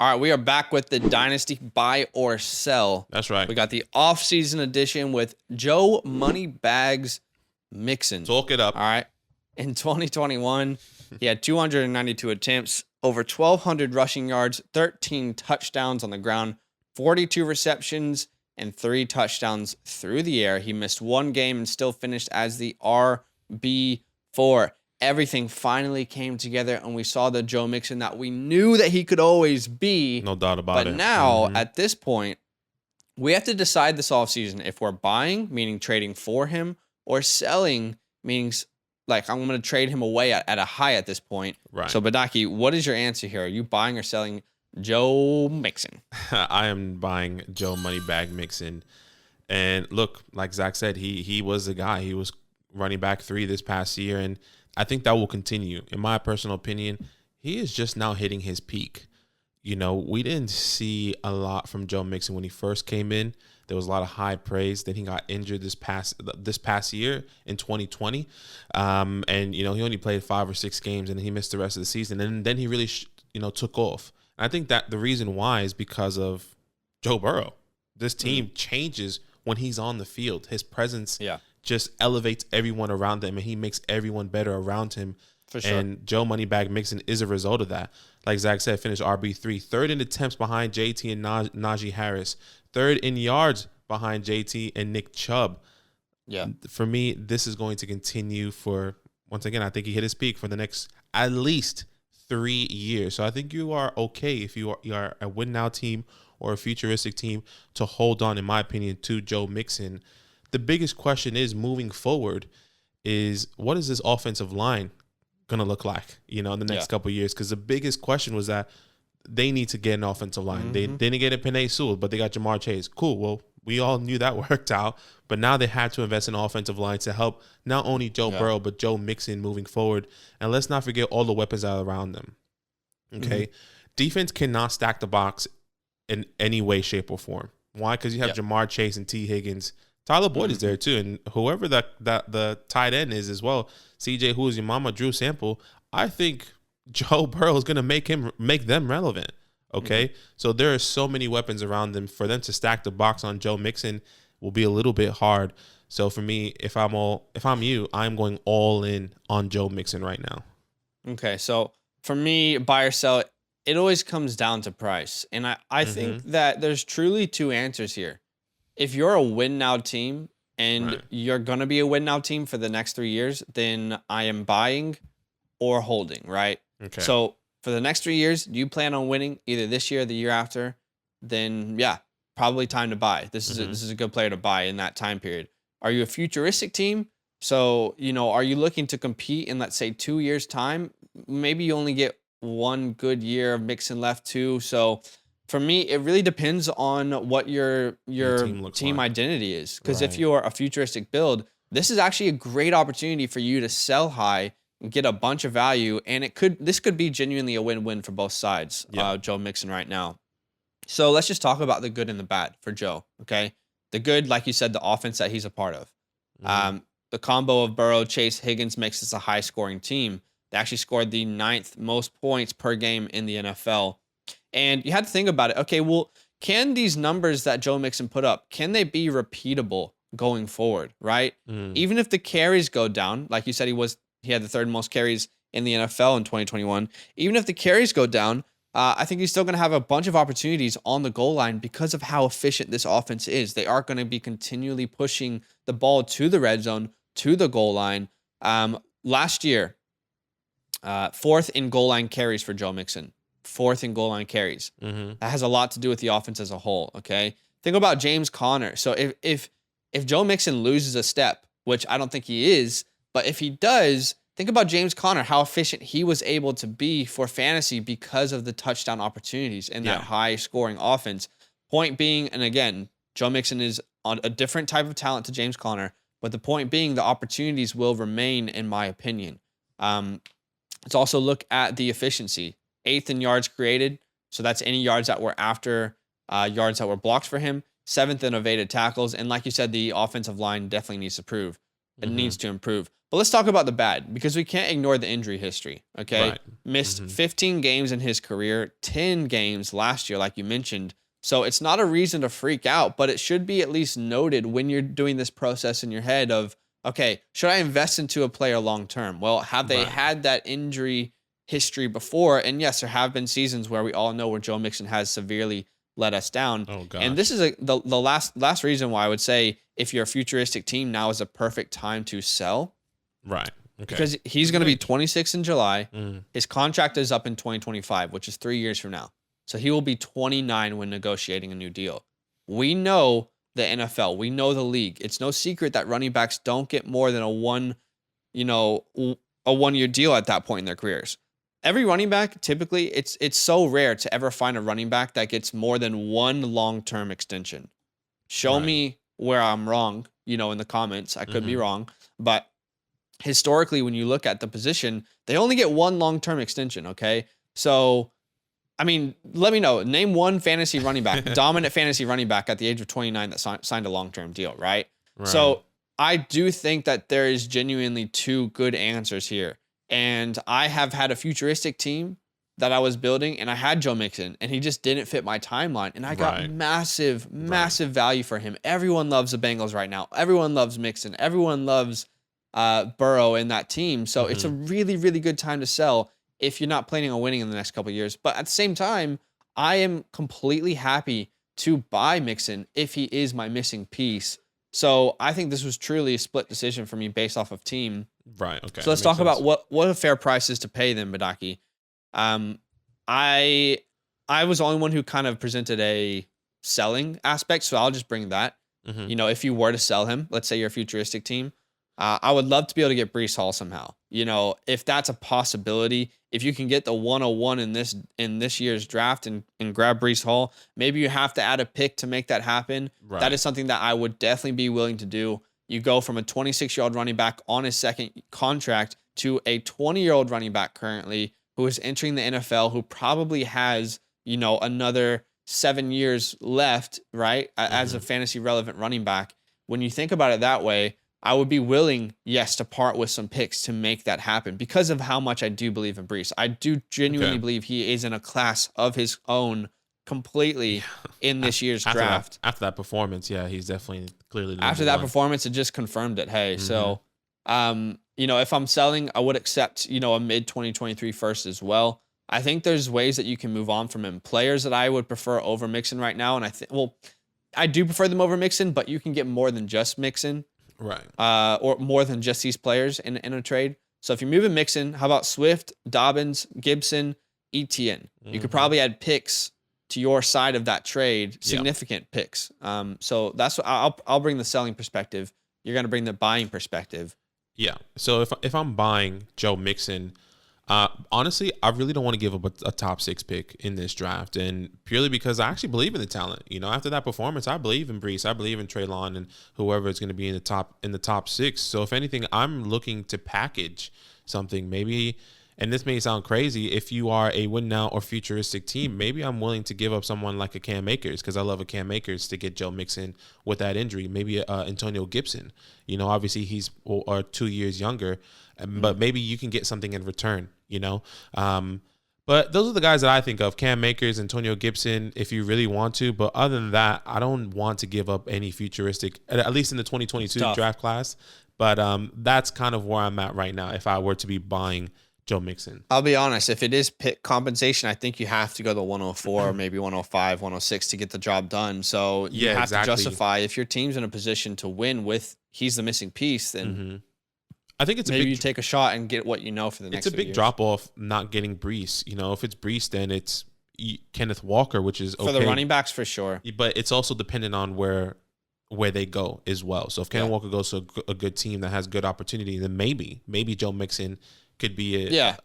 All right, we are back with the Dynasty buy or sell. That's right. We got the off-season edition with Joe Moneybags Mixon. Talk it up. All right. In 2021, he had 292 attempts, over 1,200 rushing yards, 13 touchdowns on the ground, 42 receptions, and 3 touchdowns through the air. He missed one game and still finished as the RB4. Everything finally came together, and we saw the Joe Mixon that we knew that he could always be. No doubt about it. But now, at this point, we have to decide this offseason if we're buying, meaning trading for him, or selling, meaning like I'm going to trade him away at a high at this point. Right. So, Badake, what is your answer here? Are you buying or selling Joe Mixon? I am buying Joe Moneybag Mixon. And look, like Zach said, he was the guy. He was running back 3 this past year, and I think that will continue. In my personal opinion, he is just now hitting his peak. You know, we didn't see a lot from Joe Mixon when he first came in. There was a lot of high praise. Then he got injured this past year in 2020. And, you know, he only played 5 or 6 games, and he missed the rest of the season. And then he really, took off. And I think that the reason why is because of Joe Burrow. This team changes when he's on the field. His presence just elevates everyone around him, and he makes everyone better around him. For sure. And Joe Moneybag Mixon is a result of that. Like Zach said, finished RB3, 3rd in attempts behind JT and Najee Harris, 3rd in yards behind JT and Nick Chubb. Yeah. For me, this is going to continue for, once again, I think he hit his peak for the next at least 3 years. So I think you are okay if you are a win-now team or a futuristic team to hold on, in my opinion, to Joe Mixon. The biggest question is moving forward is what is this offensive line going to look like, in the next couple of years? Because the biggest question was that they need to get an offensive line. They didn't get a Penei Sewell, but they got Jamar Chase. Cool. Well, we all knew that worked out, but now they had to invest in an offensive line to help not only Joe Burrow, but Joe Mixon moving forward. And let's not forget all the weapons that are around them. Okay. Defense cannot stack the box in any way, shape, or form. Why? Because you have Jamar Chase and T. Higgins. Tyler Boyd is there too, and whoever that the tight end is as well, CJ, who is your mama, Drew Sample. I think Joe Burrow is going to make them relevant. Okay, so there are so many weapons around them. For them to stack the box on Joe Mixon will be a little bit hard. So for me, if I'm you, I'm going all in on Joe Mixon right now. Okay, so for me, buy or sell, it always comes down to price, and I think that there's truly 2 answers here. If you're a win-now team and you're going to be a win-now team for the next 3 years, then I am buying or holding, right? Okay. So for the next 3 years, do you plan on winning either this year or the year after? Then, probably time to buy. This is a good player to buy in that time period. Are you a futuristic team? So, are you looking to compete in, let's say, 2 years' time? Maybe you only get 1 good year of Mixon left too. So for me, it really depends on what your team identity is. Because if you're a futuristic build, this is actually a great opportunity for you to sell high and get a bunch of value. And this could be genuinely a win-win for both sides. Joe Mixon right now. So let's just talk about the good and the bad for Joe. Okay, the good, like you said, the offense that he's a part of. The combo of Burrow, Chase, Higgins makes this a high-scoring team. They actually scored the 9th most points per game in the NFL. And you had to think about it. Okay, well, can these numbers that Joe Mixon put up, can they be repeatable going forward, right? Even if the carries go down, like you said, he had the 3rd most carries in the NFL in 2021. Even if the carries go down, I think he's still going to have a bunch of opportunities on the goal line because of how efficient this offense is. They are going to be continually pushing the ball to the red zone, to the goal line. Last year, 4th in goal line carries for Joe Mixon. 4th in goal line carries. That has a lot to do with the offense as a whole. Okay, think about James Conner. So if Joe Mixon loses a step, which I don't think he is, but if he does, think about James Conner, how efficient he was able to be for fantasy because of the touchdown opportunities in that high scoring offense. Point being, and again, Joe Mixon is on a different type of talent to James Conner, but the point being, the opportunities will remain, in my opinion. Let's also look at the efficiency. 8th in yards created, so that's any yards that were after yards that were blocked for him. 7th in evaded tackles, and like you said, the offensive line definitely needs to improve. It needs to improve. But let's talk about the bad, because we can't ignore the injury history. Okay. Right. Missed 15 games in his career, 10 games last year, like you mentioned. So it's not a reason to freak out, but it should be at least noted when you're doing this process in your head of, okay, should I invest into a player long term? Well, have they had that injury history before? And yes, there have been seasons where we all know where Joe Mixon has severely let us down. Oh, God. And this is the last reason why I would say if you're a futuristic team, now is a perfect time to sell. Right. Okay. Because he's going to be 26 in July. His contract is up in 2025, which is 3 years from now. So he will be 29 when negotiating a new deal. We know the NFL. We know the league. It's no secret that running backs don't get more than a 1 year deal at that point in their careers. Every running back, typically, it's so rare to ever find a running back that gets more than 1 long-term extension. Show me where I'm wrong, in the comments. I could be wrong. But historically, when you look at the position, they only get 1 long-term extension, okay? So, I mean, let me know. Name 1 fantasy running back, dominant fantasy running back at the age of 29 that signed a long-term deal, right? So I do think that there is genuinely 2 good answers here. And I have had a futuristic team that I was building, and I had Joe Mixon, and he just didn't fit my timeline. And I got massive value for him. Everyone loves the Bengals right now. Everyone loves Mixon. Everyone loves Burrow in that team. So it's a really, really good time to sell if you're not planning on winning in the next couple of years. But at the same time, I am completely happy to buy Mixon if he is my missing piece. So I think this was truly a split decision for me based off of team. Right. Okay. So let's talk about what a fair price is to pay them, Badake. I was the only one who kind of presented a selling aspect, so I'll just bring that. If you were to sell him, let's say you're a futuristic team, I would love to be able to get Breece Hall somehow. If that's a possibility, if you can get the 101 in this year's draft and grab Breece Hall, maybe you have to add a pick to make that happen. Right. That is something that I would definitely be willing to do. You go from a 26-year-old running back on his second contract to a 20-year-old running back currently who is entering the NFL, who probably has, another 7 years left, right, as a fantasy relevant running back. When you think about it that way, I would be willing, yes, to part with some picks to make that happen because of how much I do believe in Breece. I do genuinely believe he is in a class of his own completely in this year's draft. After that performance, he's definitely clearly the after that performance, it just confirmed it. Hey, so, if I'm selling, I would accept, a mid-2023 first as well. I think there's ways that you can move on from him. Players that I would prefer over Mixon right now, and I do prefer them over Mixon, but you can get more than just Mixon. Right. Or more than just these players in a trade. So if you're moving Mixon, how about Swift, Dobbins, Gibson, Etienne? You could probably add picks to your side of that trade, significant picks. So that's what I'll bring the selling perspective. You're going to bring the buying perspective. Yeah. So if I'm buying Joe Mixon, honestly, I really don't want to give up a top 6 pick in this draft, and purely because I actually believe in the talent. After that performance, I believe in Breece, I believe in Treylon, and whoever is going to be in the top 6. So if anything, I'm looking to package something. Maybe, and this may sound crazy, if you are a win now or futuristic team, maybe I'm willing to give up someone like a Cam Akers, because I love a Cam Akers, to get Joe Mixon with that injury. Maybe Antonio Gibson. Obviously he's 2 years younger, but maybe you can get something in return. But those are the guys that I think of: Cam Akers, Antonio Gibson, if you really want to. But other than that, I don't want to give up any futuristic, at least in the 2022 draft class. But that's kind of where I'm at right now if I were to be buying Joe Mixon. I'll be honest, if it is pick compensation, I think you have to go to 104, maybe 105, 106 to get the job done. So you have to justify, if your team's in a position to win with he's the missing piece, then I think it's maybe you take a shot and get what for the next 2 years. It's a big drop off not getting Breece. If it's Breece, then it's Kenneth Walker, which is okay. For the running backs, for sure. But it's also dependent on where they go as well. So if Kenneth Walker goes to a good team that has good opportunity, then maybe Joe Mixon could be an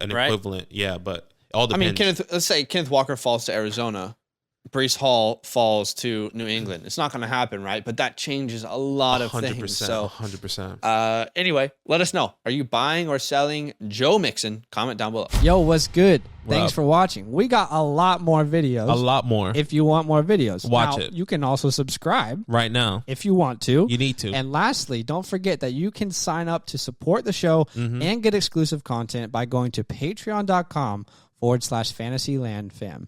equivalent. Yeah, but all depends. Let's say Kenneth Walker falls to Arizona. Breece Hall falls to New England. It's not going to happen, right? But that changes a lot of things. So 100%. Anyway, let us know. Are you buying or selling Joe Mixon? Comment down below. Yo, what's good? What Thanks up? for watching. We got a lot more videos. A lot more. If you want more videos. Watch Now, it. You can also subscribe Right now. if you want to. You need to. And lastly, don't forget that you can sign up to support the show and get exclusive content by going to patreon.com/FantasyLandFam.